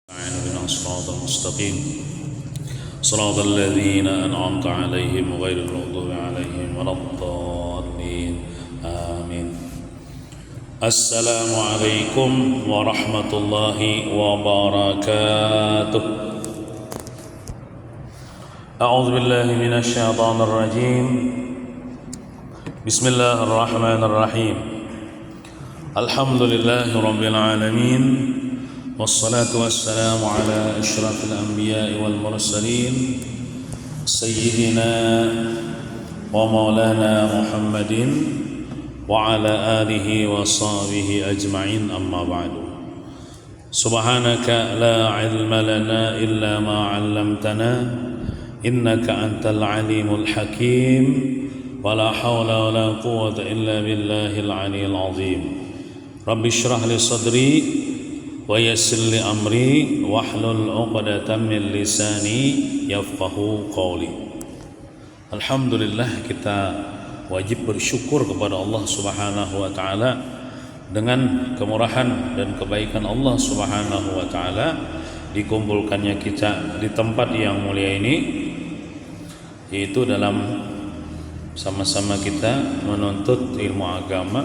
اهدنا الصراط المستقيم صراط الذين أنعمت عليهم غير المغضوب عليهم ولا الضالين آمين. السلام عليكم ورحمة الله وبركاته. أعوذ بالله من الشيطان الرجيم. بسم الله الرحمن الرحيم. الحمد لله رب العالمين والصلاة والسلام على أشرف الأنبياء والمرسلين سيدنا ومولانا محمد وعلى آله وصحبه أجمعين أما بعد. سبحانك لا علم لنا إلا ما علمتنا إنك أنت العليم الحكيم ولا حول ولا قوة إلا بالله العلي العظيم. رب اشرح لي صدري wa yassir li amri wahlul 'uqdatam min lisani yafqahu qawli. Alhamdulillah, kita wajib bersyukur kepada Allah Subhanahu wa taala dengan kemurahan dan kebaikan Allah Subhanahu wa taala dikumpulkannya kita di tempat yang mulia ini, yaitu dalam sama-sama kita menuntut ilmu agama,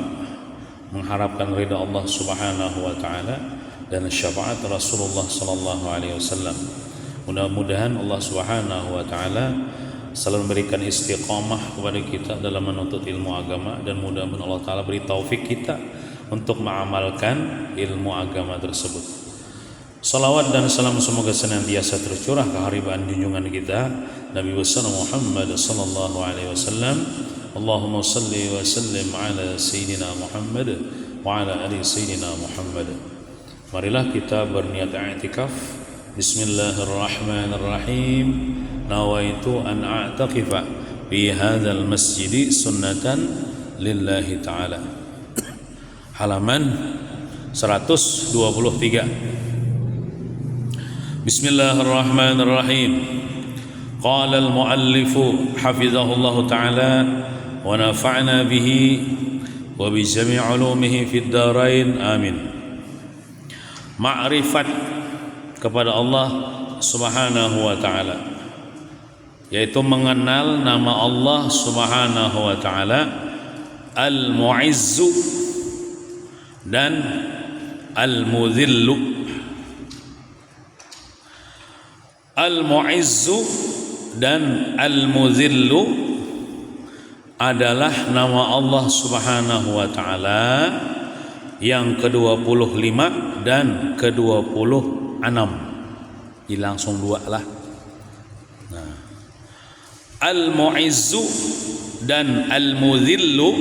mengharapkan ridha Allah Subhanahu wa taala dan syafaat Rasulullah sallallahu alaihi wasallam. Mudah-mudahan Allah Subhanahu wa taala selalu memberikan istiqamah kepada kita dalam menuntut ilmu agama, dan mudah-mudahan Allah taala beri taufik kita untuk mengamalkan ilmu agama tersebut. Salawat dan salam semoga senantiasa tercurah ke haribaan junjungan kita Nabi besar Muhammad sallallahu alaihi wasallam. Allahumma salli wa sallim ala sayyidina Muhammad wa ala ali sayyidina Muhammad. Marilah kita berniat i'tikaf. Bismillahirrahmanirrahim. Nawaitu an a'takifa fi hadzal masjid sunnatan lillahi ta'ala. Halaman 123. Bismillahirrahmanirrahim. Qala al-muallif hafizahullah ta'ala wa nafa'na bihi wa bi jami' ulumihi fid dharain amin. Ma'rifat kepada Allah Subhanahu wa ta'ala, yaitu mengenal nama Allah Subhanahu wa ta'ala Al-Mu'izzu dan Al-Mudhillu. Al-Mu'izzu dan Al-Mudhillu adalah nama Allah Subhanahu wa ta'ala yang ke-25 dan ke-26. Langsung dua lah. Nah, Al-Mu'izzu dan Al-Mudhillu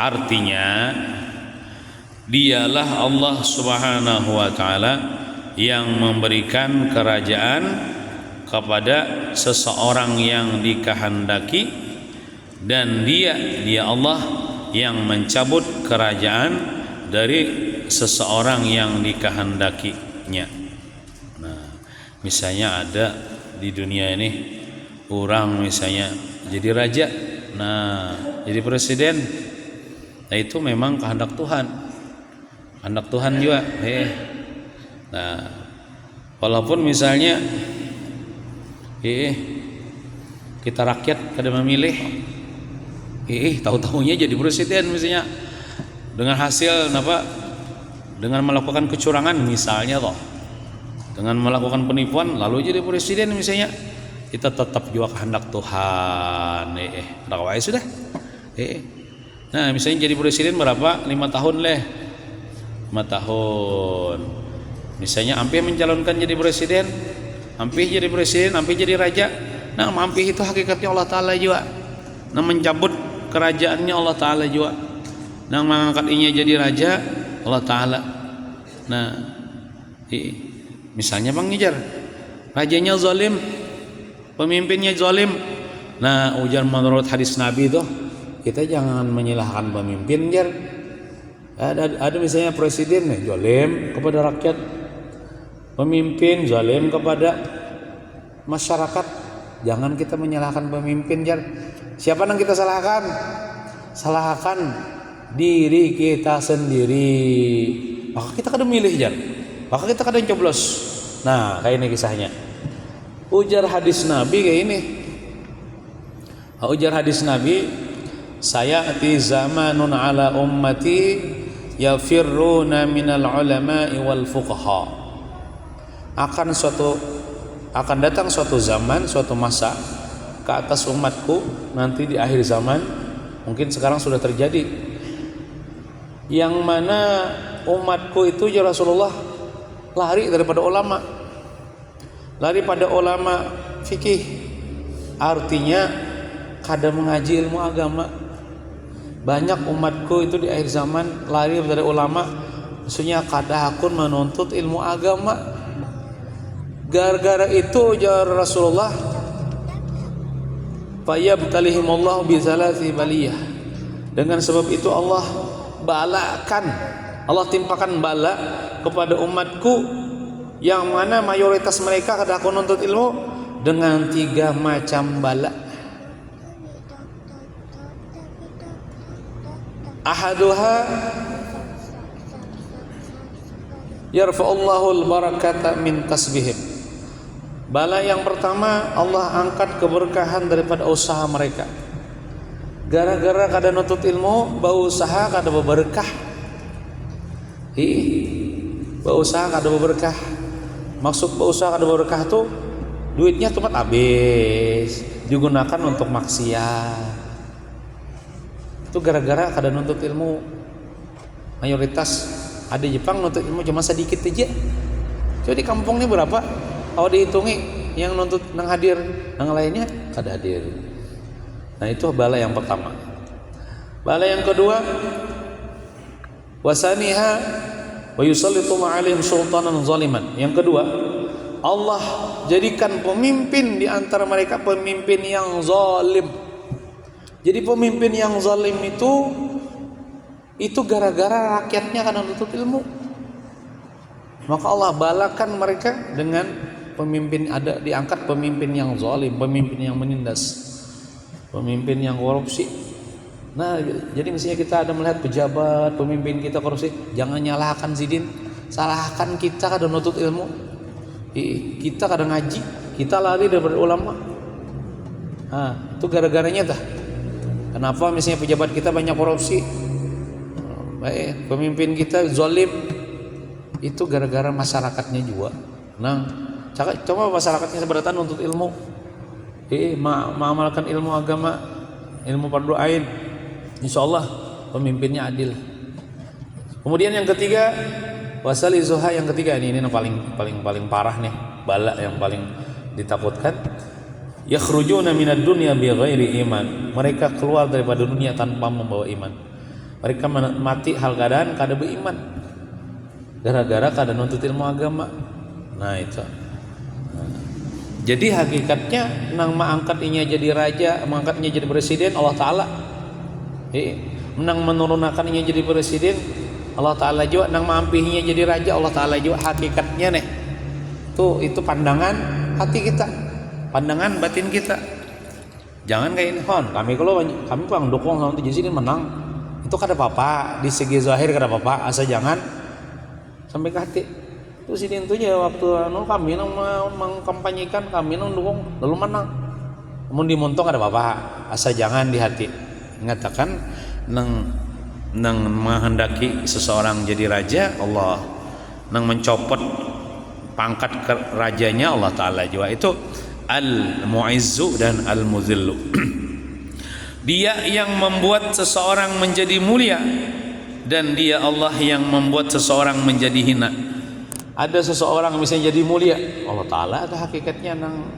artinya dialah Allah Subhanahu wa ta'ala yang memberikan kerajaan kepada seseorang yang dikehendaki, dan dia Allah yang mencabut kerajaan dari seseorang yang dikehendakinya. Nah, misalnya ada di dunia ini orang misalnya jadi raja, nah jadi presiden, nah itu memang kehendak Tuhan, kehendak Tuhan juga. Nah, walaupun misalnya kita rakyat kada memilih, tahu-tahunya jadi presiden misalnya dengan hasil dengan melakukan kecurangan misalnya dengan melakukan penipuan lalu jadi presiden misalnya, kita tetap juga kehendak Tuhan. Sudah. Nah, misalnya jadi presiden berapa? 5 tahun 5 tahun. Misalnya ampih mencalonkan jadi presiden, ampih jadi presiden, ampih jadi raja. Nah, ampih itu hakikatnya Allah taala juga. Nah, mencabut kerajaannya Allah Ta'ala juga. Nah, mengangkat inya jadi raja Allah Ta'ala. Nah, misalnya Bang Ngejar, rajanya zalim, pemimpinnya zalim. Nah, ujar menurut hadis Nabi itu, kita jangan menyalahkan pemimpin, Jar. Ada misalnya presiden zalim kepada rakyat, pemimpin zalim kepada masyarakat. Jangan kita menyalahkan pemimpin, Jar. Siapa yang kita salahkan? Salahkan diri kita sendiri. Maka kita kada milih, Jar. maka kita kadang coblos. Nah, kayak ini kisahnya. Ujar hadis Nabi kayak ini. Ujar hadis Nabi, sayati zamanun ala ummati yafirruna minal ulama'i wal fuqaha. Akan datang suatu zaman, suatu masa ke atas umatku nanti di akhir zaman, mungkin sekarang sudah terjadi, yang mana umatku itu ya Rasulullah lari daripada ulama, lari pada ulama fikih, artinya kada mengaji ilmu agama. Banyak umatku itu di akhir zaman lari dari ulama, maksudnya kada hakun menuntut ilmu agama. Gara-gara itu ya Rasulullah, fayabtalihimullahu bizalati baliyah. Dengan sebab itu Allah balakan, Allah timpakan bala kepada umatku yang mana mayoritas mereka kada hakun menuntut ilmu dengan 3 macam bala. Ahaduha yarfa'ullahu al-barakata min kasbihim. Bala yang pertama, Allah angkat keberkahan daripada usaha mereka. Gara-gara kada nuntut ilmu, bau usaha kada berberkah. Bau usaha kada berberkah. Maksud bau usaha kada berberkah tuh duitnya cuma habis, digunakan untuk maksiat. Itu gara-gara kada nuntut ilmu. Mayoritas ada Jepang nuntut ilmu cuma sedikit aja. Coba di kampung ini berapa? Kalau dihitungi yang nuntut nang hadir, nang lainnya kada hadir. Nah, itu bala yang pertama. Bala yang kedua, wasaniha wa yusallitu alaihim sultanan zaliman. Yang kedua, Allah jadikan pemimpin di antara mereka pemimpin yang zalim. Jadi pemimpin yang zalim itu gara-gara rakyatnya kadang nuntut ilmu. Maka Allah balakan mereka dengan pemimpin, ada diangkat pemimpin yang zalim, pemimpin yang menindas, pemimpin yang korupsi. Nah, jadi mestinya kita ada melihat pejabat, pemimpin kita korupsi, jangan nyalahkan Zidin, salahkan kita kadang nuntut ilmu. Kita kadang ngaji, kita lari daripada ulama. Nah, itu gara-garanya dah. Kenapa misalnya pejabat kita banyak korupsi? Baik, pemimpin kita zalim, itu gara-gara masyarakatnya juga. Nah, coba masyarakatnya seberatan untuk ilmu, mengamalkan ilmu agama, ilmu fardu ain, insyaallah pemimpinnya adil. Kemudian yang ketiga, wasali zuha, yang ketiga ini yang paling parah nih, bala yang paling ditakutkan. Yakhrujuna minad dunya bighairi iman. Mereka keluar daripada dunia tanpa membawa iman. Mereka mati hal keadaan kada beriman. Gara-gara kada nuntut ilmu agama. Nah, itu. Jadi hakikatnya nang mengangkat inya jadi raja, mengangkatnya jadi presiden Allah Taala. Nang menurunkan inya jadi presiden Allah Taala juga, nang mampihinya jadi raja Allah Taala juga. Hakikatnya nih. Itu pandangan hati kita, pandangan batin kita. Jangan kayak ini, kami kurang dukung sama presiden menang. Itu kada apa-apa, di segi zahir kada apa-apa, asal jangan sampai ke hati. Itu sidin itu aja waktu kami nang mengkampanyekan, kami nang dukung lalu menang. Namun dimontok ada apa-apa, asal jangan di hati. Mengatakan nang menghendaki seseorang jadi raja, Allah nang mencopot pangkat ke rajanya Allah Taala juga. Itu al-mu'izzu dan al-muzillu. Dia yang membuat seseorang menjadi mulia, dan dia Allah yang membuat seseorang menjadi hina. Ada seseorang misalnya jadi mulia, Allah Ta'ala ada hakikatnya nang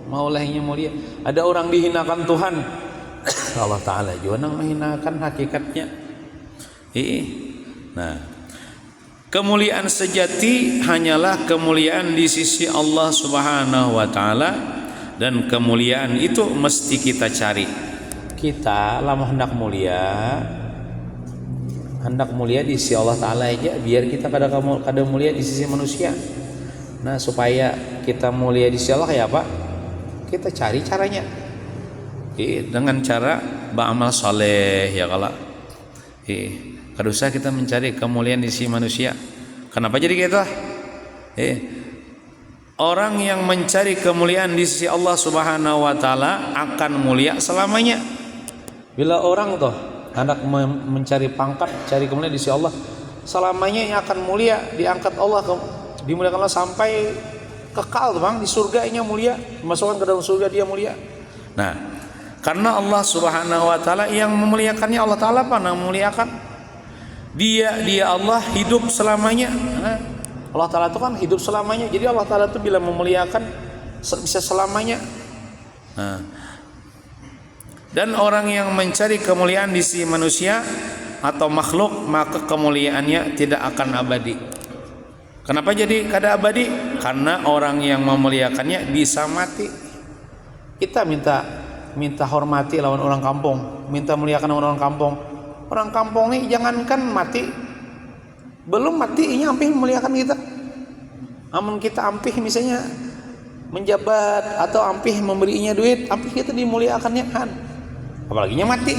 maulahnya mulia. Ada orang dihinakan Tuhan, Allah Ta'ala juga nang menghinakan hakikatnya. Nah, kemuliaan sejati hanyalah kemuliaan di sisi Allah Subhanahu wa Ta'ala, dan kemuliaan itu mesti kita cari. Kita lama hendak mulia di sisi Allah Ta'ala aja, biar kita kada mulia di sisi manusia. Nah, supaya kita mulia di sisi Allah kayak apa? Kita cari caranya dengan cara beramal saleh ya kala. Kada usah kita mencari kemuliaan di sisi manusia. Kenapa jadi kita? Orang yang mencari kemuliaan di sisi Allah Subhanahu wa taala akan mulia selamanya. Bila orang tuh hendak mencari pangkat, cari kemuliaan di sisi Allah, selamanya yang akan mulia, diangkat Allah, dimuliakan Allah sampai kekal tuh Bang, di surganya mulia, dimasukkan ke dalam surga dia mulia. Nah, karena Allah Subhanahu wa taala yang memuliakannya, Allah taala apa yang memuliakan? Dia Allah hidup selamanya. Nah, Allah taala itu kan hidup selamanya. Jadi Allah taala itu bila memuliakan bisa selamanya. Nah, dan orang yang mencari kemuliaan di sisi manusia atau makhluk, maka kemuliaannya tidak akan abadi. Kenapa jadi kada abadi? Karena orang yang memuliakannya bisa mati. Kita minta hormati lawan orang kampung, minta muliakan lawan orang kampung. Orang kampung nih jangankan mati, belum mati ini ampih memuliakan kita. Amun kita ampih misalnya menjabat atau ampih memberinya duit, ampih kita dimuliakannya kan. Apalaginya mati.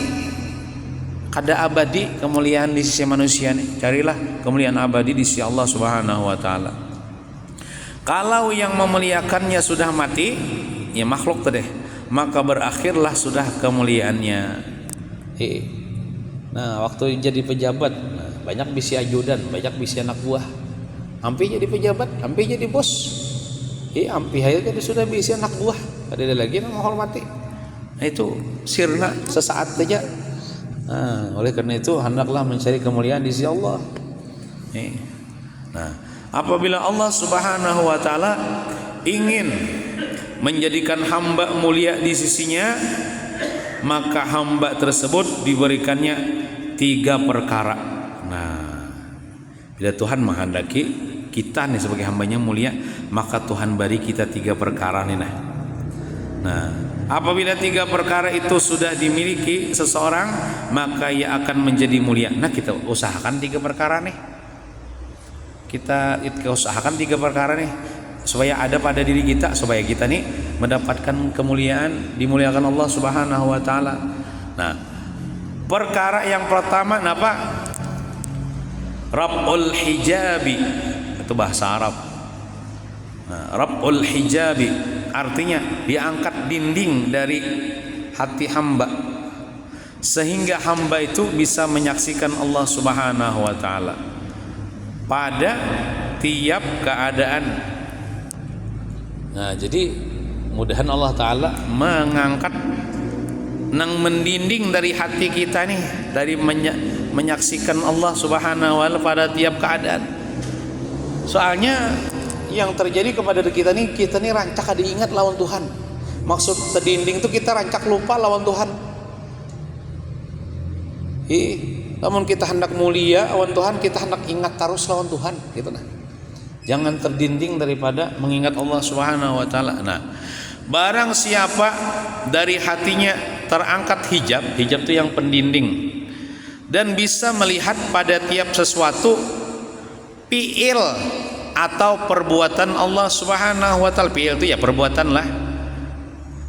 Kada abadi kemuliaan di sisi manusia nih. Carilah kemuliaan abadi di sisi Allah Subhanahu wa taala. Kalau yang memuliakannya sudah mati, ya makhluk tuh deh, maka berakhirlah sudah kemuliaannya. Nah, waktu jadi pejabat, banyak bisi ajudan, banyak bisi anak buah. Ampi jadi pejabat, ampi jadi bos. Ampi aja jadi sudah bisi anak buah. Ada lagi yang menghormati. Nah, itu sirna sesaat saja. Nah, oleh karena itu hendaklah mencari kemuliaan di sisi Allah. Nah, apabila Allah Subhanahu wa taala ingin menjadikan hamba mulia di sisinya, maka hamba tersebut diberikannya 3 perkara. Nah, bila Tuhan menghendaki kita nih sebagai hambanya mulia, maka Tuhan beri kita 3 perkara nih. Nah, apabila 3 perkara itu sudah dimiliki seseorang, maka ia akan menjadi mulia. Nah, kita usahakan 3 perkara nih. Kita usahakan 3 perkara nih supaya ada pada diri kita, supaya kita nih mendapatkan kemuliaan, dimuliakan Allah Subhanahu wa taala. Nah, perkara yang pertama apa? Rab'ul hijabi, itu bahasa Arab. Nah, Rab'ul hijabi artinya diangkat dinding dari hati hamba sehingga hamba itu bisa menyaksikan Allah Subhanahu wa taala pada tiap keadaan. Nah, jadi mudahan Allah taala mengangkat nang mendinding dari hati kita nih, dari menyaksikan Allah Subhanahu wa taala pada tiap keadaan. Soalnya yang terjadi kepada kita nih rancak ada ingat lawan Tuhan. Maksud terdinding itu kita rancak lupa lawan Tuhan. Namun kita hendak mulia lawan Tuhan, kita hendak ingat terus lawan Tuhan, gitu nah. Jangan terdinding daripada mengingat Allah Subhanahu wa taala. Nah, barang siapa dari hatinya terangkat hijab itu yang pendinding, dan bisa melihat pada tiap sesuatu fi'il atau perbuatan Allah Subhanahu wa taala. Fi'il itu ya perbuatan lah.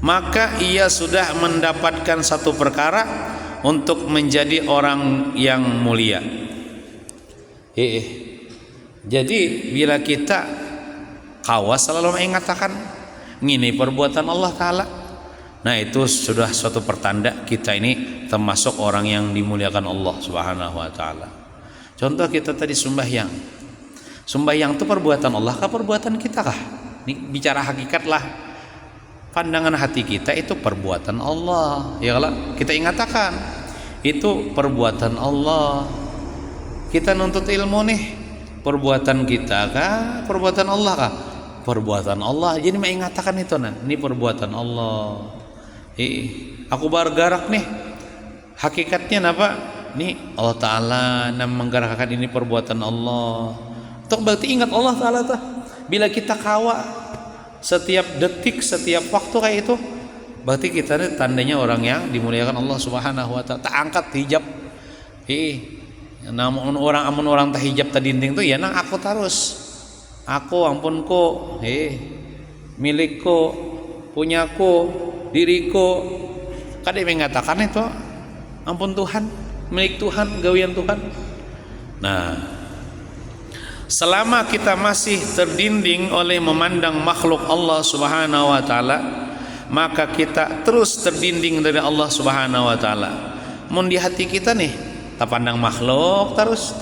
Maka ia sudah mendapatkan satu perkara untuk menjadi orang yang mulia. Jadi bila kita kawas selalu mengatakan ini perbuatan Allah taala, nah itu sudah suatu pertanda kita ini termasuk orang yang dimuliakan Allah Subhanahu wa taala. Contoh kita tadi sembahyang itu perbuatan Allah kah perbuatan kita kah? Ini bicara hakikat lah. Pandangan hati kita itu perbuatan Allah, ya kalau kita ingatakan itu perbuatan Allah. Kita nuntut ilmu nih, perbuatan kita kah perbuatan Allah kah? Perbuatan Allah. Jadi mengatakan itu ini perbuatan Allah. Aku bergerak nih, hakikatnya apa? Nih Allah taala menggerakkan ini perbuatan Allah. Itu berarti ingat Allah taala tuh. Bila kita kawa setiap detik, setiap waktu kayak itu, berarti kita ini tandanya orang yang dimuliakan Allah Subhanahu wa taala. Tak angkat hijab. Namun orang tak hijab tak dinding tuh ya nang aku terus. Aku ampunku, milikku, punyaku, diriku. Kadang mengatakan itu ampun Tuhan, milik Tuhan, gawian Tuhan. Nah, Selama kita masih terdinding oleh memandang makhluk Allah Subhanahu wa taala, maka kita terus terdinding dari Allah Subhanahu wa taala. Mun di hati kita nih, tak pandang makhluk terus,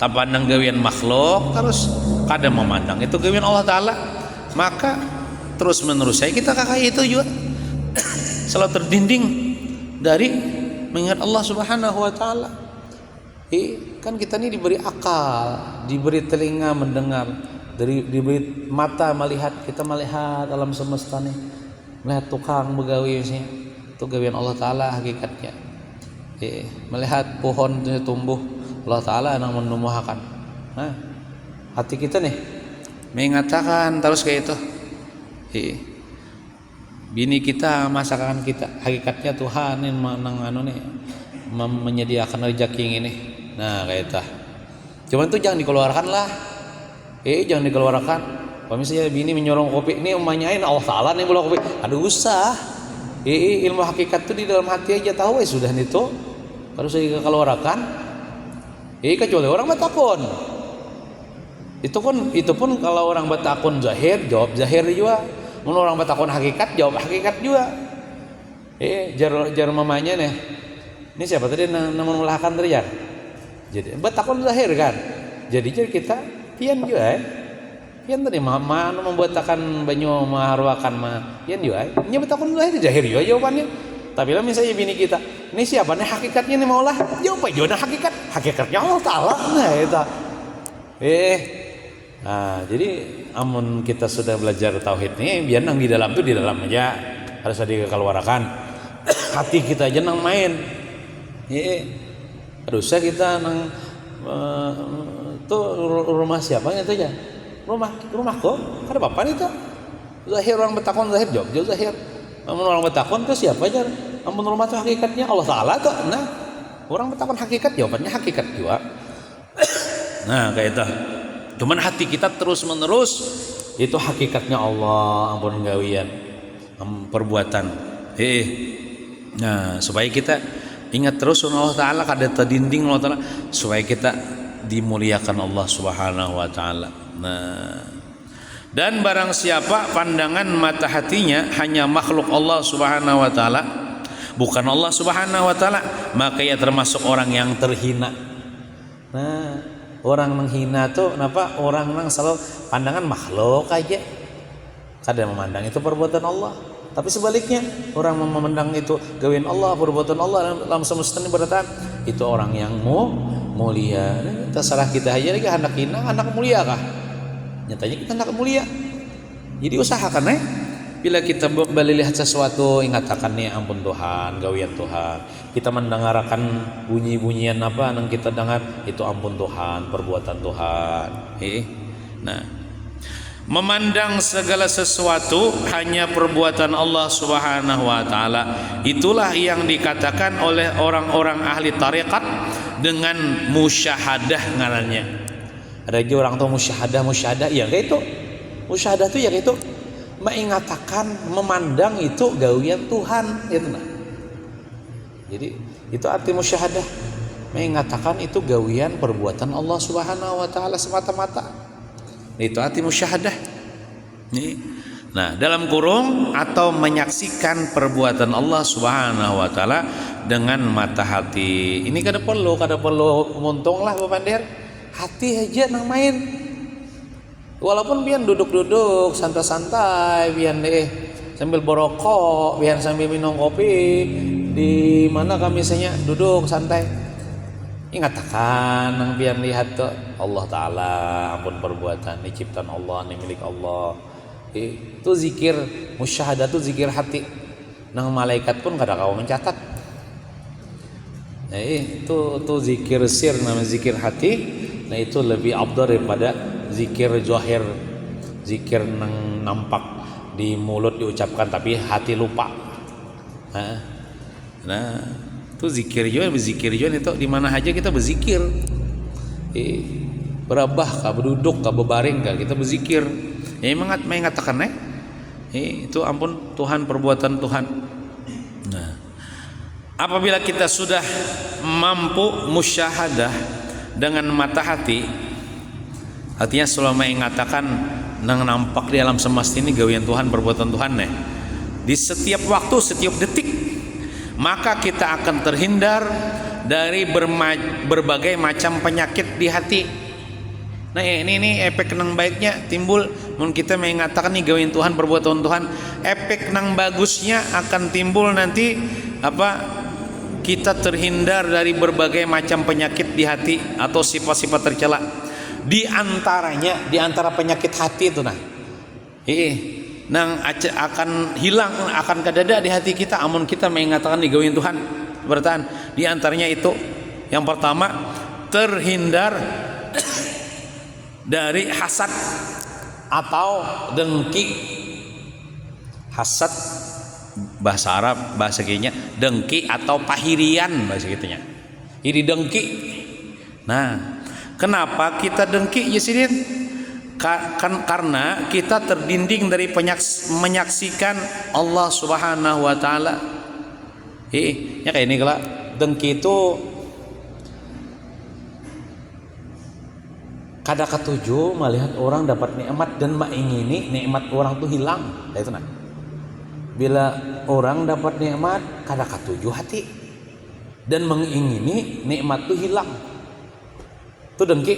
tak pandang gawian makhluk terus, kada memandang itu gawian Allah taala, maka terus menerus kita kakak itu juga selalu terdinding dari mengingat Allah Subhanahu wa taala. Kan kita ini diberi akal, diberi telinga mendengar, diberi mata melihat, kita melihat alam semesta nih, melihat tukang begawi sih, itu gawian Allah taala hakikatnya. Melihat pohon tumbuh, Allah taala yang menumbuhkan. Nah, hati kita nih mengatakan terus kayak itu. Bini kita, masakan kita, hakikatnya Tuhan yang menyediakan rezeki ini. Nah kayak itu. Cuman itu jangan dikeluarkan lah. Jangan dikeluarkan. Kalau misalnya bini menyorong kopi, ini umanyain Allah taala nih bola kopi. Aduh usah. Ilmu hakikat itu di dalam hati aja tahu sudah itu. Kalau saya dikeluarkan, kecuali orang batakon. Itu pun kalau orang batakon zahir, jawab zahir juga. Kalau orang batakon hakikat, jawab hakikat juga. Jar mamanya nih. Ini siapa tadi namun melahkan terjar. Jadi batakon zahir kan. Jadi kita pian juga pian tadi mana membuatakan banyu maharwakan mah pian juga ini batakon zahir juga jawabannya. Tapi lah misalnya bini kita, ini siapa nih hakikatnya nih maulah? Jawab aja hakikatnya Allah taala. Nah itu. Jadi amun kita sudah belajar tauhid nih, biar nang di dalam tuh di dalam aja, harus dikeluarkan. Hati kita aja nang main. Harusnya kita nang tuh rumah siapa itu aja? Rumahku, ada bapak itu. Zahir orang betakon zahir jawab zahir. Amun orang betakon tuh siapa aja? Amun rumah tuh hakikatnya Allah taala tuh. Nah, orang betakon hakikat jawabannya hakikat juga. Nah, kayak itu. Cuman hati kita terus menerus itu hakikatnya Allah, ampun gawian, perbuatan. Nah, supaya kita ingat terus Allah taala kada terdinding Allah taala, supaya kita dimuliakan Allah Subhanahu wa taala. Nah, dan barang siapa pandangan mata hatinya hanya makhluk Allah Subhanahu wa taala, bukan Allah Subhanahu wa taala, maka ia termasuk orang yang terhina. Nah, orang menghina tuh kenapa? Orang yang selalu pandangan makhluk aja, kada memandang itu perbuatan Allah. Tapi sebaliknya, orang memandang itu gawian Allah, perbuatan Allah dalam semesta ini berarti itu orang yang mulia. Terserah kita aja lagi anak hina, anak mulia kah? Nyatanya kita anak mulia. Jadi usahakan bila kita kembali lihat sesuatu, ingatkan nih ampun Tuhan, gawian Tuhan. Kita mendengarkan bunyi-bunyian apa yang kita dengar, itu ampun Tuhan, perbuatan Tuhan. Nah, memandang segala sesuatu hanya perbuatan Allah Subhanahu wa taala. Itulah yang dikatakan oleh orang-orang ahli tarekat dengan musyahadah ngarannya. Ada juga orang tuh musyahadah ya kayak itu. Musyahadah tuh ya kayak itu. Mengatakan memandang itu gawian Tuhan itu nah. Jadi itu arti musyahadah, mengatakan itu gawian perbuatan Allah Subhanahu wa taala semata-mata. Itu arti musyahadah. Nah, dalam kurung atau menyaksikan perbuatan Allah Subhanahu wa taala dengan mata hati. Ini kada perlu untung lah Bapak hati aja nang main. Walaupun pian duduk-duduk santai-santai, pian sambil berokok, pian sambil minum kopi, di mana kami misalnya duduk santai. Ingatkan nang pian lihat tuh Allah taala, ampun perbuatan ini ciptaan Allah, ini milik Allah. Itu zikir musyahadah, itu zikir hati. Nang malaikat pun kada kau mencatat. Nah, itu zikir sir namanya zikir hati. Nah, itu lebih afdal daripada zikir zahir, zikir nang nampak di mulut diucapkan tapi hati lupa. Nah, itu zikir juga itu di mana aja kita berzikir. Berabah kah, berduduk kah, berbaring kah, kita berzikir. Mengatakan itu ampun Tuhan, perbuatan Tuhan. Nah, apabila kita sudah mampu musyahadah dengan mata hati, Artinya selama mengatakan nang nampak di alam semesta ini gawian Tuhan, perbuatan Tuhan nih. Di setiap waktu, setiap detik, maka kita akan terhindar dari berbagai macam penyakit di hati. Nah ini efek nang baiknya timbul mun kita mengatakan nih gawian Tuhan, perbuatan Tuhan. Efek nang bagusnya akan timbul nanti kita terhindar dari berbagai macam penyakit di hati atau sifat-sifat tercela. Di antara penyakit hati itu nang akan hilang, akan kadada di hati kita amun kita mengatakan digawein Tuhan bertahan. Di antaranya itu yang pertama, terhindar dari hasad atau dengki. Hasad bahasa Arab, bahasa kayaknya dengki atau pahirian bahasa gitunya. Iri dengki. Nah, kenapa kita dengki Yesidin? Karena kita terdinding dari menyaksikan Allah Subhanahu wa taala. Ya kayak ini kalau dengki itu kada ketujuh melihat orang dapat nikmat dan mengingini nikmat orang tuh hilang. Itu nah. Bila orang dapat nikmat kada ketujuh hati dan mengingini nikmat tuh hilang. Itu dengki.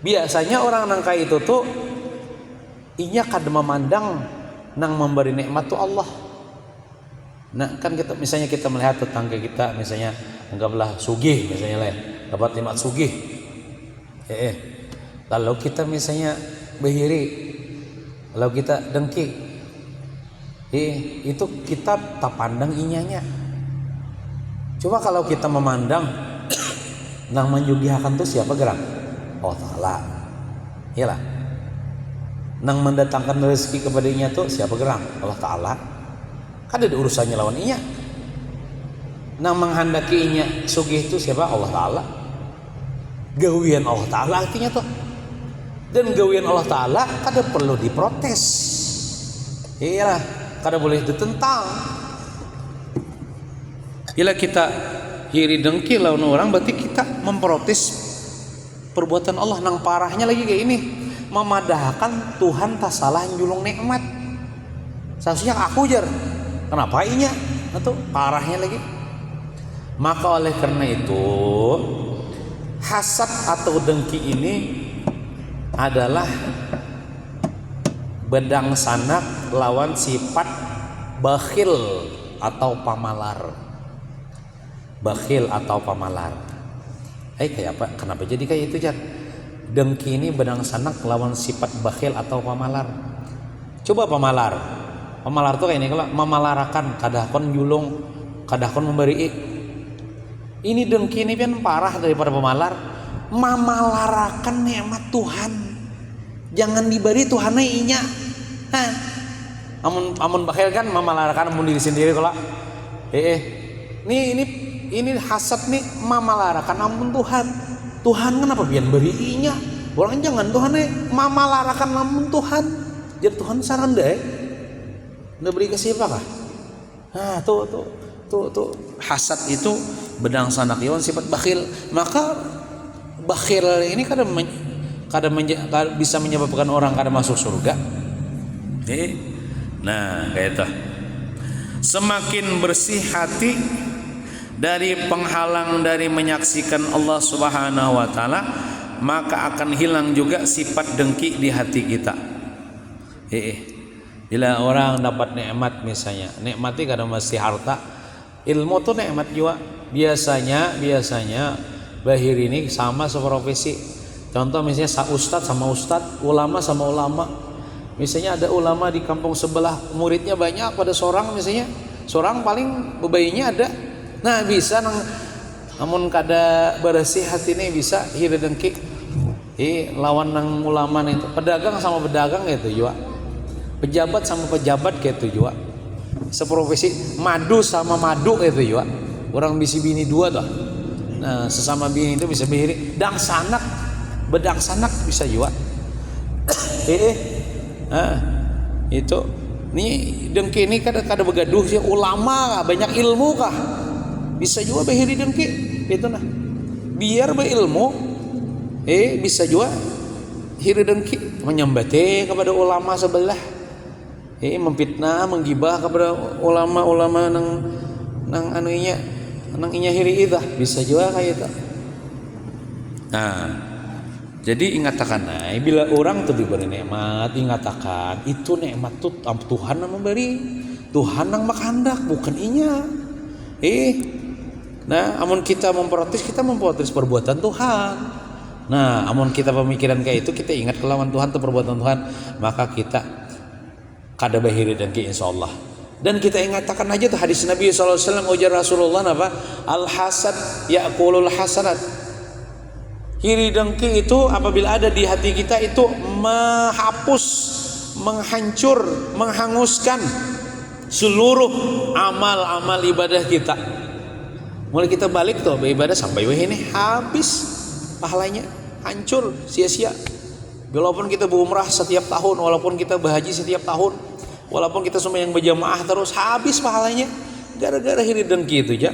Biasanya orang nang kayak itu tuh inya kada memandang nang memberi nikmat tuh Allah. Nah kan misalnya kita melihat tetangga kita, misalnya anggaplah sugih misalnya dapat nikmat sugih. Lalu kita misalnya behiri, lalu kita dengki, itu kita tak pandang inyanya. Coba kalau kita memandang nang menyugihakan tuh siapa gerak? Allah Ta'ala. Iyalah. Nang mendatangkan rezeki kepadanya tuh siapa gerak? Allah Ta'ala. Kan ada urusannya lawan inya. Nang menghendaki inya sugih itu siapa? Allah Ta'ala. Gawian Allah Ta'ala artinya tuh. Dan gawian Allah Ta'ala kada perlu diprotes. Iyalah, kada boleh ditentang. Bila kita iri dengki lawan orang, berarti kita memprotes perbuatan Allah. Nang parahnya lagi kayak ini, memadahkan Tuhan tak salah njulung nikmat. Seharusnya aku jar, kenapa inya? Atau parahnya lagi. Maka oleh karena itu, hasad atau dengki ini adalah bedang sanak lawan sifat bakhil atau pamalar. Bakhil atau pamalar. Kayak apa? Kenapa jadi kayak itu, Jar? Dengki ini bedang sanak lawan sifat bakhil atau pamalar. Coba pamalar. Pamalar tuh kayak ini, kalau memalarakan, kadahkon julung, kadahkon memberi. Ini dengki ini kan parah daripada pamalar. Memalarakan nikmat Tuhan. Jangan diberi Tuhan inya. Amun bakhil kan memalarakan amun diri sendiri kalau. Ini hasad nih mamalarakan ampun Tuhan. Tuhan kenapa biar berinya? Orang jangan Tuhan mamalarakan ampun Tuhan. Jadi Tuhan saran deh. Nggak beri ke siapa kah? Nah tuh hasad itu bedang sanak yawan sifat bakhil. Maka bakhil ini kadang bisa menyebabkan orang kada masuk surga. Nah kayak itu. Semakin bersih hati dari penghalang dari menyaksikan Allah Subhanahu wa taala, maka akan hilang juga sifat dengki di hati kita. Bila orang dapat nikmat misalnya, nikmati kadang mesti harta, ilmu tuh nikmat juga. Biasanya bahir ini sama seprofesi. Contoh misalnya ustadz sama ustadz, ulama sama ulama. Misalnya ada ulama di kampung sebelah, muridnya banyak pada seorang misalnya, seorang paling bebayinya ada. Nah bisa namun kada bersih hati ini bisa hiri dengki. Lawan nang ulama itu, pedagang sama pedagang gitu juga, pejabat sama pejabat gitu juga, seprofesi madu sama madu gitu juga. Orang bisi bini dua tuh. Nah sesama bini itu bisa bihiri. Dang sanak, bedang sanak bisa juga. Itu nih dengki ini kada begaduh sih, ulama kah, banyak ilmu kah? Bisa juga behiri dengki itu nah. Biar berilmu bisa juga hiri dengki menyembah kepada ulama sebelah, memfitnah, menggibah kepada ulama-ulama nang anunya nang inya hiri itu bisa juga kayak itu. Nah, jadi ingatakan bila orang tuh diberi nikmat, ingatakan itu nikmat tuh Tuhan yang memberi, Tuhan yang menghendak, bukan inya. Nah, amun kita memprotes perbuatan Tuhan. Nah, amun kita pemikiran kayak itu, kita ingat kelawan Tuhan atau perbuatan Tuhan, maka kita kada bahiri dan ki insyaallah. Dan kita ingatakan aja tuh hadis Nabi sallallahu alaihi wasallam ujar Rasulullah apa? Al hasad yaqulul hasanat. Iri dengki itu apabila ada di hati kita itu menghapus, menghancur, menghanguskan seluruh amal-amal ibadah kita. Mulai kita balik tuh beribadah sampai ini habis pahalanya, hancur, sia-sia. Walaupun kita berumrah setiap tahun, walaupun kita berhaji setiap tahun, walaupun kita semua yang berjamaah terus, habis pahalanya gara-gara iri dengki itu ya.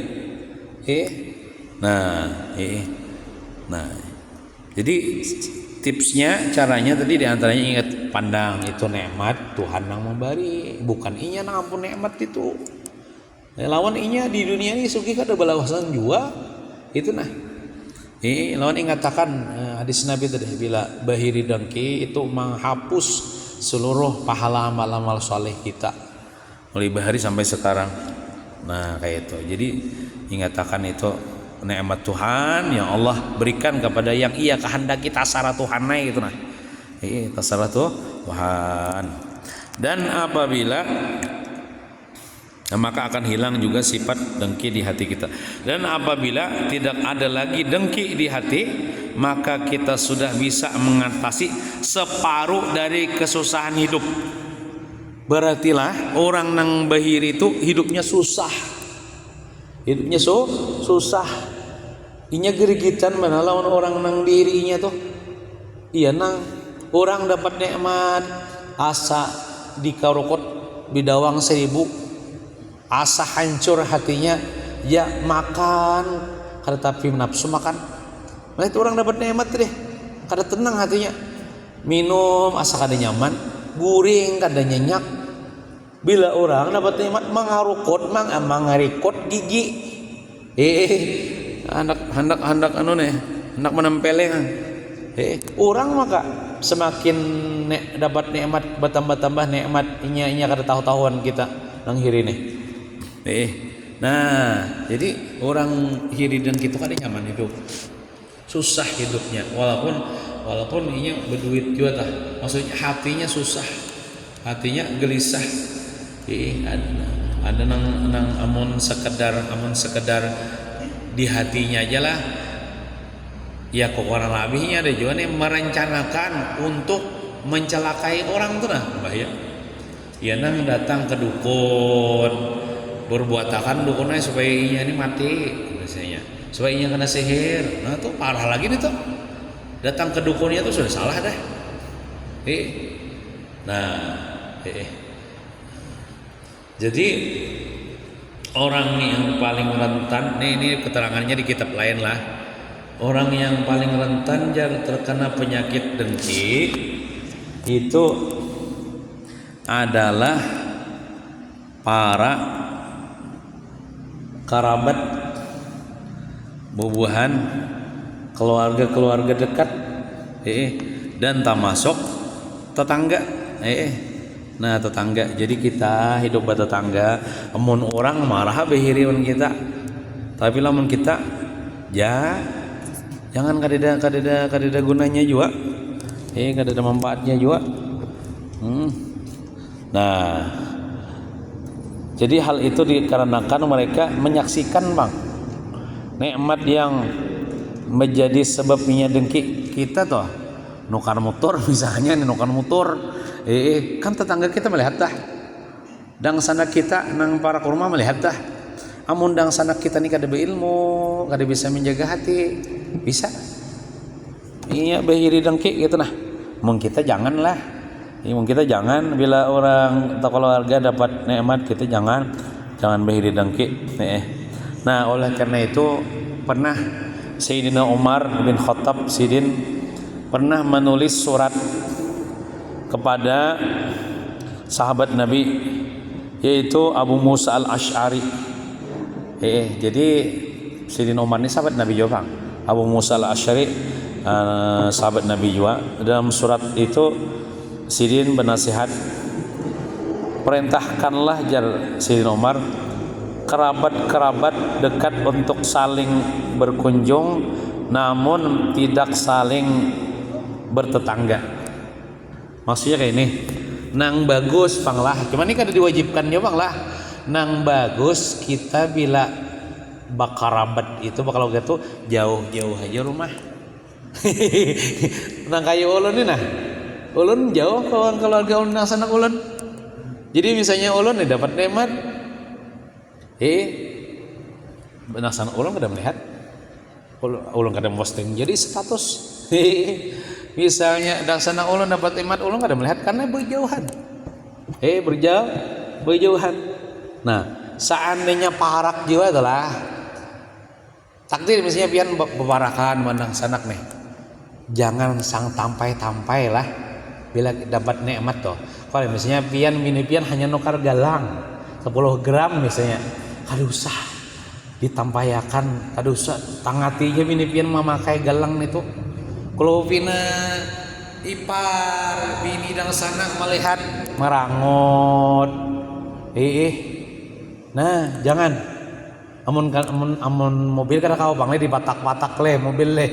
Nah, jadi tipsnya, caranya tadi diantaranya ingat, pandang itu nikmat Tuhan yang memberi, bukan inya yang ampun nikmat itu. Lawan inya di dunia ini suki kada balawasan jua itu nah. Lawan ingatakan hadis Nabi tadi bila bahiri dengki itu menghapus seluruh pahala amal-amal soleh kita mulai bahari sampai sekarang. Nah kayak itu. Jadi ingatakan itu nikmat Tuhan yang Allah berikan kepada yang ia kehendaki tasara Tuhan gitu nah. Tasara Tuhan. Dan apabila maka akan hilang juga sifat dengki di hati kita. Dan apabila tidak ada lagi dengki di hati, maka kita sudah bisa mengatasi separuh dari kesusahan hidup. Berartilah orang nang bahiri itu hidupnya susah. Hidupnya susah. Inya gerigitan mana lawan orang nang dirinya tuh. Iya nang orang dapat nikmat asa dikarokot bidawang 1000, asa hancur hatinya, ya makan kada tapi nafsu makan. Nah itu orang dapat nikmat deh, kada tenang hatinya. Minum asa kada nyaman, guring kada nyenyak. Bila orang dapat nikmat mangarukot, mangarikot gigi. Hendak anu nih, hendak menempeleng. Orang maka semakin dapat nikmat bertambah-tambah nikmat inya kada tahu-tahuan kita nang hiri nih. Nah, jadi orang hiri dan kita kan nyaman hidup, susah hidupnya, walaupun ini berduit juga tah, maksudnya hatinya susah, hatinya gelisah. Ada nang amun sekedar di hatinya aja lah, ya kok orang labihnya ada juga nih merencanakan untuk mencelakai orang tuh nah, bahaya. Ya nang datang ke dukun, berbuatakan dukunnya supaya inya ini mati biasanya, supaya inya kena sihir. Nah tuh parah lagi nih tuh, datang ke dukunnya tuh sudah salah dah. Jadi orang yang paling rentan ini keterangannya di kitab lain lah, orang yang paling rentan yang terkena penyakit dengki itu adalah para kerabat, bubuhan, keluarga dekat, dan termasuk tetangga. Nah tetangga, jadi kita hidup bertetangga, amun orang marah behiriun kita, tapi lamun kita ya jangan kadeda gunanya juga, kadeda manfaatnya juga. Nah jadi hal itu dikarenakan mereka menyaksikan bang nikmat yang menjadi sebabnya dengki kita toh. Nukar motor misalnya, nukar motor, kan tetangga kita melihat dah. Dang sana kita nang para kurma melihat dah. Amun dang sana kita nih kada berilmu, kada bisa menjaga hati, bisa. Iya bahiri dengki gitu nah. Mung kita janganlah. Mung kita jangan bila orang atau keluarga dapat nikmat kita jangan bahiri dengki. Nah oleh karena itu pernah Sayyidina Umar bin Khattab Sidin pernah menulis surat kepada sahabat Nabi, yaitu Abu Musa al-Asy'ari. Jadi Sayyidina Umar ini sahabat Nabi juga, Abu Musa al-Asy'ari sahabat Nabi juga. Dalam surat itu Sidin bernasihat, perintahkanlah jar Sayyidina Umar kerabat-kerabat dekat untuk saling berkunjung, namun tidak saling bertetangga. Maksudnya kayak ini, nang bagus panglah, cuman ini kada diwajibkan ya bang lah. Nang bagus kita bila bakarabat itu bakal gitu jauh-jauh aja rumah. Nang kayu ulun ini nah, ulun jauh kawan keluarga ulun nang sana ulun. Jadi misalnya ulun nih dapat nikmat, nang sana ulun kada melihat, ulun kada posting jadi status. Misalnya nang sana ulun dapat nikmat, ulun kada melihat karena berjauhan. Berjauhan. Nah, seandainya parak juga adalah takdir misalnya pian bebarakan mandang sanak nih. Jangan sang tampai-tampai lah bila dapat nikmat toh. Kalau misalnya pian mini pian hanya nukar galang 10 gram misalnya, kada usah ditampayakan, kada usah tangatinya mini pian memakai galang itu. Kalau pina ipar bini dang sana melihat merangot. Nah, jangan. Amun mobil kada kawa bang le dipatak-patak le mobil le.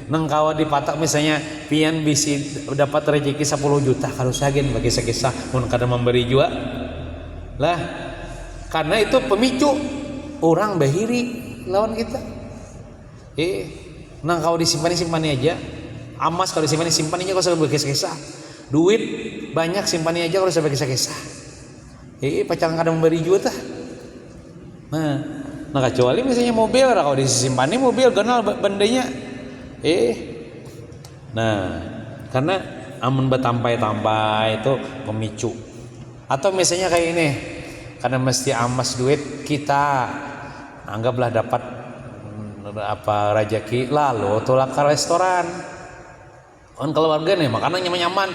Nang kawa dipatak misalnya pian bisi dapat rezeki 10 juta kada usah gen bagi sekisah mun kada memberi jua. Lah, karena itu pemicu orang bahiri lawan kita. Nang kau disimpan aja, amas kalau disimpan aja kau sebagai kisah. Duit banyak simpan aja kalau sebagai kisah. Pacangan kadang memberi juga tah. Nah kecuali misalnya mobil, kalau disimpan mobil kenal bandanya. Nah karena amun betampai-tampai itu pemicu. Atau misalnya kayak ini, karena mesti amas duit kita, anggaplah dapat rezeki lalu tolak ke restoran kan keluarga nih makanan nyaman-nyaman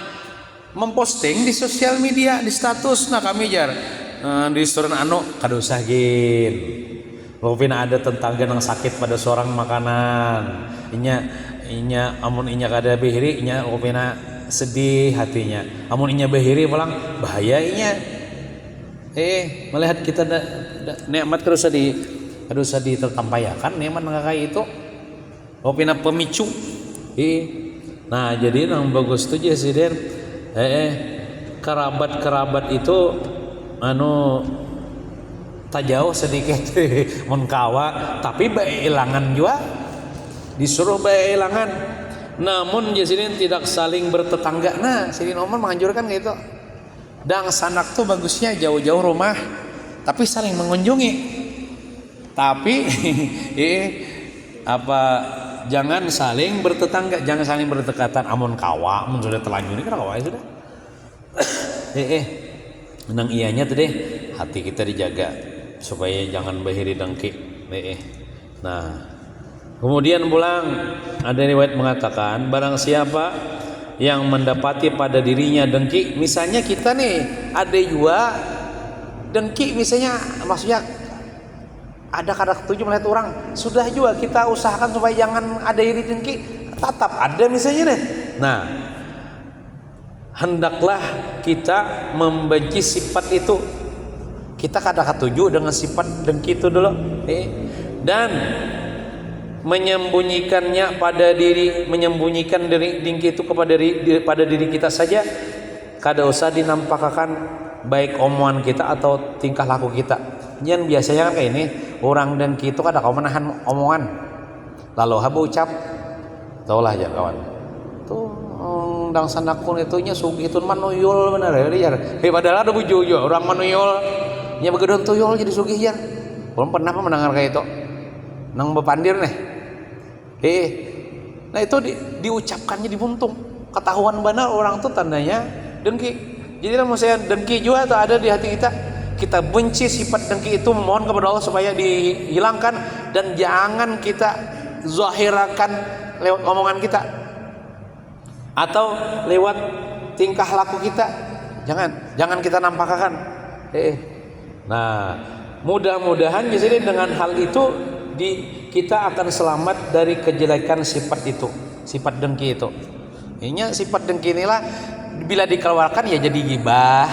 memposting di sosial media di status. Nah kami jar di restoran kada usah gin rupina ada tetangga yang sakit pada seorang makanan inya amun inya kada behiri inya rupina sedih hatinya, amun inya behiri pulang bahaya inya. Melihat kita nikmat terus harus ditertampayakan nikmat kayak itu opina pemicu. Nah jadi yang bagus tuh sih den kerabat itu tak jauh sedikit menkawa tapi baik ilangan juga disuruh baik ilangan, namun jadi tidak saling bertetangga. Nah Sidin Umar menganjurkan gitu, dang sanak tuh bagusnya jauh-jauh rumah tapi saling mengunjungi. Tapi jangan saling bertetangga, jangan saling berdekatan. Amun kawa, amun sudah telanjur ini kan kawa sudah. Nang ianya tuh deh, hati kita dijaga supaya jangan bahiri dengki. Nah, kemudian pulang ada riwayat mengatakan barang siapa yang mendapati pada dirinya dengki, misalnya kita nih ada juga dengki misalnya, maksudnya ada kadang tujuh melihat orang, sudah juga kita usahakan supaya jangan ada iri dengki, tetap ada misalnya deh. Nah, hendaklah kita membenci sifat itu. Kita kadang ketujuh dengan sifat dengki itu dulu, dan menyembunyikannya pada diri, menyembunyikan dengki itu pada diri kita saja. Kada usah dinampakkan baik omongan kita atau tingkah laku kita. Yang biasanya kan kayak ini, orang dengki itu kada kau menahan omongan, lalu habu ucap, taulah aja kawan. Tuh dang sanakun itunya sugih itu manuyul benar ya. Padahal ada bujuju orang manuyul, nya begedon tuyul jadi sugih ya. Belum pernah mendengar kayak itu. Nang bepandir nih. Nah itu diucapkannya dibuntung. Ketahuan benar orang tuh tandanya dengki. Jadi lah saya dengki juga tuh ada di hati kita. Kita benci sifat dengki itu, memohon kepada Allah supaya dihilangkan dan jangan kita zahirakan lewat omongan kita. atau lewat tingkah laku kita. Jangan kita nampakkan. Nah, mudah-mudahan jadi dengan hal itu kita akan selamat dari kejelekan sifat itu, sifat dengki itu. Ini sifat dengki inilah bila dikeluarkan ya jadi gibah.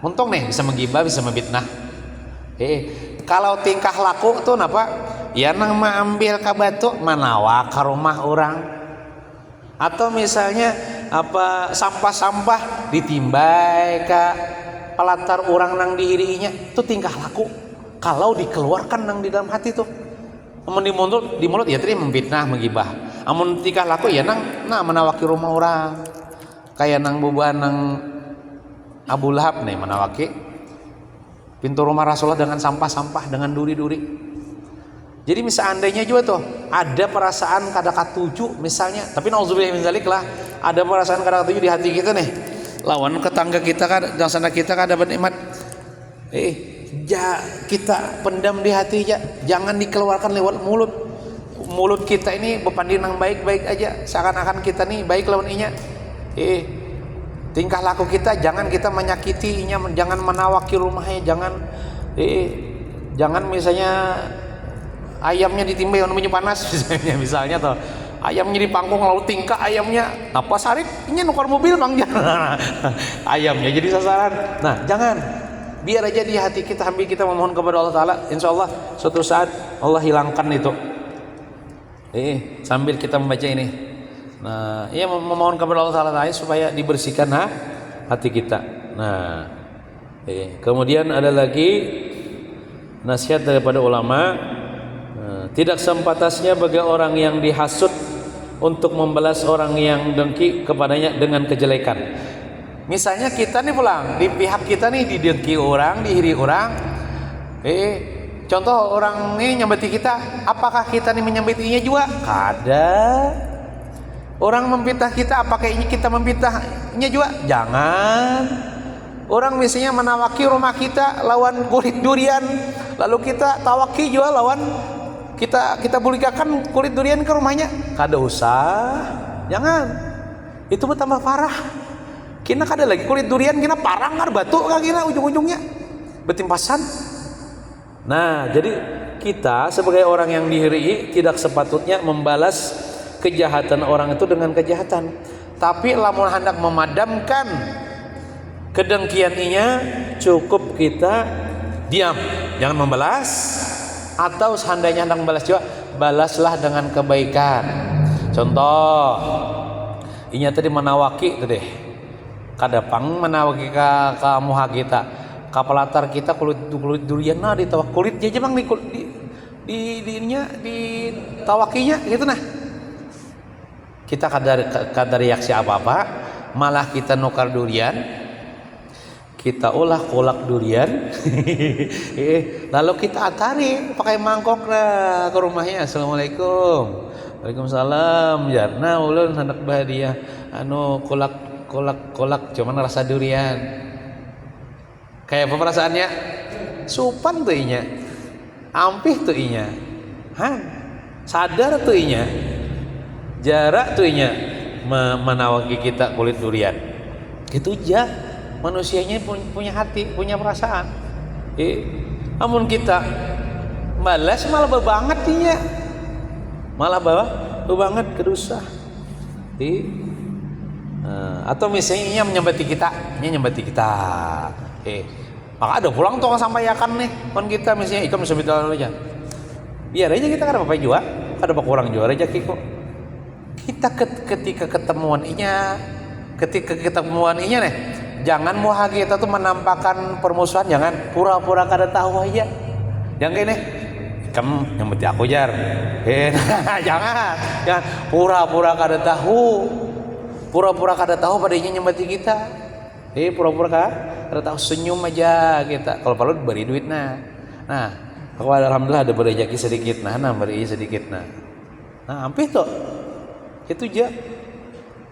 Untung nih bisa menggibah, bisa membitnah. Kalau tingkah laku tuh napa? Ya nang ambil ka batu manawa ka rumah orang. Atau misalnya apa sampah-sampah ditimbai ka palatar orang nang dihirinya, itu tingkah laku. Kalau dikeluarkan nang di dalam hati tuh. Amun di mulut ya tadi membitnah, menggibah. Amun tingkah laku ya nang menawaki rumah orang. Kayak nang bubuhan nang Abu Lahab nih menawaki pintu rumah Rasulullah dengan sampah-sampah, dengan duri-duri. Jadi misalnya juga tuh ada perasaan kada katuju misalnya, tapi nauzubillah min dzalik lah, ada perasaan kada katuju di hati kita nih. Lawan tetangga kita kan, sana kita kada bernikmat. Kita pendam di hati aja, jangan dikeluarkan lewat mulut. Mulut kita ini berpandang baik-baik aja, seakan-akan kita nih baik lawan inya. Tingkah laku kita jangan kita menyakiti inya, jangan menawaki rumahnya, jangan misalnya ayamnya ditimbai minyak panas misalnya tuh ayamnya dipangkung lalu tingkah ayamnya apa sarik ini nukar mobil bang ayamnya jadi sasaran. Nah jangan, biar aja di hati kita sambil kita memohon kepada Allah Ta'ala, insya Allah suatu saat Allah hilangkan itu. Sambil kita membaca ini, nah ia memohon kepada Allah Ta'ala supaya dibersihkan hati kita. Nah kemudian ada lagi nasihat daripada ulama. Tidak sempatasnya bagi orang yang dihasut untuk membalas orang yang dengki kepadanya dengan kejelekan. Misalnya kita nih pulang, di pihak kita nih didengki orang, dihiri orang. Contoh orang ini nyambeti kita, apakah kita nih menyambetinya juga? Kada. Orang memfitnah kita, apakah ini kita memfitnahnya juga? Jangan. Orang misalnya menawaki rumah kita lawan kulit durian, lalu kita tawaki juga lawan kita bulikakan kulit durian ke rumahnya, kada usah, jangan. Itu bertambah parah. Kina kada lagi kulit durian, kina parang ngar batu kina ujung-ujungnya betimpasan. Nah jadi kita sebagai orang yang dihiri tidak sepatutnya membalas kejahatan orang itu dengan kejahatan, tapi lamun hendak memadamkan kedengkiannya cukup kita diam, jangan membalas. Atau seandainya hendak membalas juga, balaslah dengan kebaikan. Contoh, inya tadi menawaki tadi, kadapang menawaki ke muha kita, kapalatar kita kulit durian nah ditawak kulit aja bang di tawakinya gitu nah. Kita kada reaksi apa-apa, malah kita nukar durian. Kita olah kolak durian, lalu kita atari pakai mangkok ke rumahnya. Assalamualaikum, waalaikumsalam. Jarna ulun hendak bahagia, kolak, cuman rasa durian. Kayak apa perasaannya? Supan tuh inya, ampih tuh inya, sadar tuh inya, jarak tuh inya menawaki kita kulit durian. Gitu aja. Manusianya punya hati, punya perasaan. Namun kita balas malah bebanget inya, malah bebanget kedosa. Atau misalnya inya menyambati kita, maka ada pulang tuh sampai yakan nih, kon kita misalnya ikam sebut aja. Biar aja kita kada apa-apa juga, kada kurang juara aja kiko. Kita ketika ketemuan inya nih. Jangan muha kita tuh menampakkan permusuhan, jangan pura-pura kada tahu aja. Yang gini, kamu nyambeti aku jar. Jangan pura-pura kada tahu. Pura-pura kada tahu padanya nyambeti kita. Pura-pura kada tahu, senyum aja kita. Kalau perlu beri duit nah. Nah, aku alhamdulillah ada berejaki sedikit beri sedikit nah. Hampir tuh. Itu aja.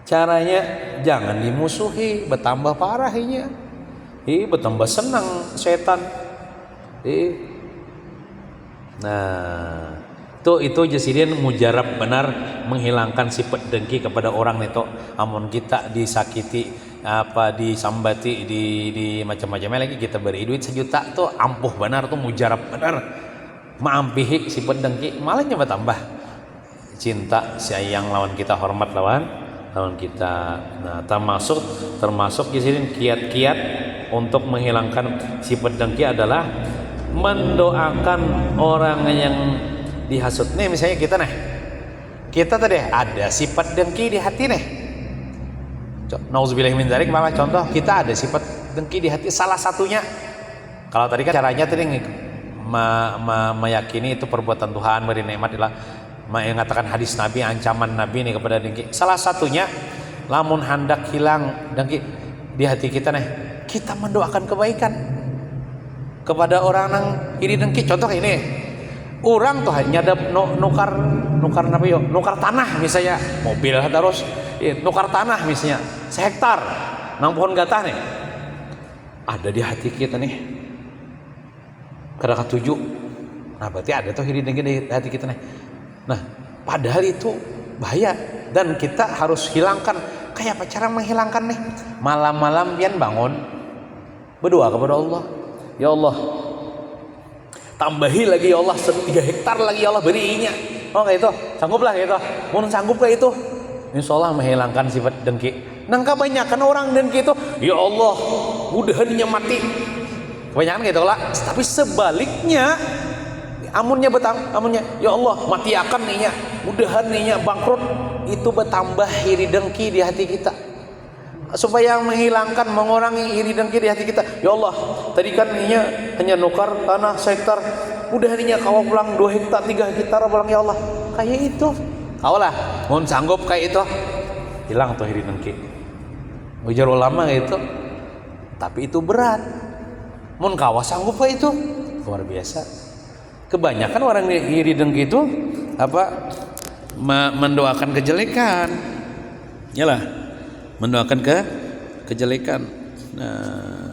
Caranya jangan dimusuhi, bertambah parahnya. Bertambah senang setan. Nah, Itu jasidin mujarab benar menghilangkan sifat dengki kepada orang itu. Amun kita disakiti disambati di macam-macamnya lagi kita beri duit 1 juta tuh ampuh benar tuh mujarab benar maampihi sifat dengki malah nyoba tambah cinta sayang lawan kita, hormat lawan kita. Nah, termasuk jasidin kiat-kiat untuk menghilangkan sifat dengki adalah mendoakan orang yang dihasut. Nih misalnya kita tadi ada sifat dengki di hati nih. Nauzubillahi min dzalik, malah contoh kita ada sifat dengki di hati, salah satunya kalau tadi kan caranya tadi meyakini itu perbuatan Tuhan, beri nikmat adalah mengatakan hadis Nabi, ancaman Nabi ini kepada dengki. Salah satunya lamun hendak hilang dengki di hati kita nih, kita mendoakan kebaikan kepada orang yang iri dengki. Contoh ini, orang tuh hanya ada nukar tanah misalnya, mobil terus nukar tanah misalnya sehektar nang pohon gatah nih, ada di hati kita nih kada ketuju. Nah berarti ada tuh iri dengki di hati kita nih. Nah padahal itu bahaya dan kita harus hilangkan. Kayak apa cara menghilangkan nih? Malam-malam pian bangun berdoa kepada Allah, ya Allah tambahi lagi ya Allah 3 hektar lagi ya Allah berinya. Oh kayak itu sanggup lah kayak itu, mau sanggup kayak itu, insya Allah menghilangkan sifat dengki. Nangka kebanyakan orang dengki itu, ya Allah mudahan dia mati, kebanyakan gitu lah. Tapi sebaliknya amunnya ya Allah mati akan ninya, mudahan ninya bangkrut, itu bertambah iri dengki di hati kita. Supaya menghilangkan, mengurangi iri dengki di hati kita, ya Allah tadi kan ninya hanya nukar tanah sehektar, udah ninya kau pulang 2 hektar 3 hektar pulang ya Allah, kayak itu kau lah mohon sanggup kayak itu, hilang tuh iri dengki. Ujar ulama kayak itu, tapi itu berat. Mohon kau sanggup kayak itu luar biasa. Kebanyakan orang iri dengki itu mendoakan kejelekan, yalah, mendoakan kejelekan. Nah,